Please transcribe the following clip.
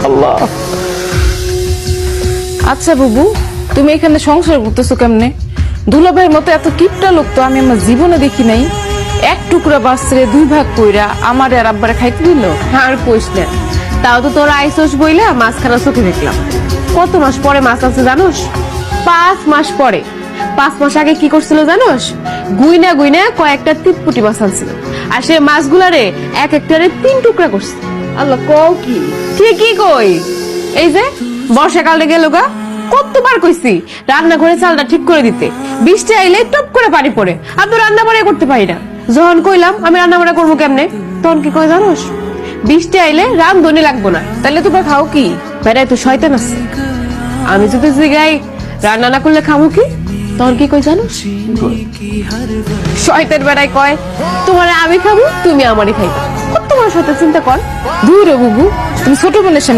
আল্লাহ। আচ্ছা বুবু, তুমি এখানে সংসার করতেছো কেমনে? দুলাভাইয়ের মতো এত কিপটা লোক তো আমি আমার জীবনে দেখি নাই। এক টুকরা বাসরে দুই ভাগ কইরা আমার আর আব্বারে খাইতে দিল। আর কইস না, তাও তো তোরা আইসোস বইলা মাছখানা চোখে দেখলাম। কত মাস পরে মাছ আছে জানোস? 5 মাস পরে। 5 মাস আগে কি করছিল জানোস? গুইনা গুইনা কয়েকটা তিতপুটি মাছ আনছিল, আর সে মাছগুলারে এক একটারে 3 টুকরা করছে। আল্লাহ, কও কি ঠিকই কই। এই যে বর্ষাকালে গেল গা, কতবার কইছি রান্নাঘরে চালটা ঠিক করে দিতে, বৃষ্টি আইলে টপ করে পানি পড়ে, আর তো রান্না বাড়া করতে পারি না। যখন কইলাম আমি রান্না বাড়া করবো কেমনে, তখন কি কয় জানোস? বৃষ্টি আইলে রামধনি লাগবো না। তাহলে তোমরা খাও কি? বেড়াই তো শয়তান আছে। আমি যদি জিগাই রান্না না করলে খাবো কি, তখন কি কই জানোস? শয়তান বেড়াই কয় তোমার আমি খাবো, তুমি আমারই খাইবা। কত বড় শয়তান চিন্তা কর। দূর বুবু, তুমি ছোট বোনের সামনে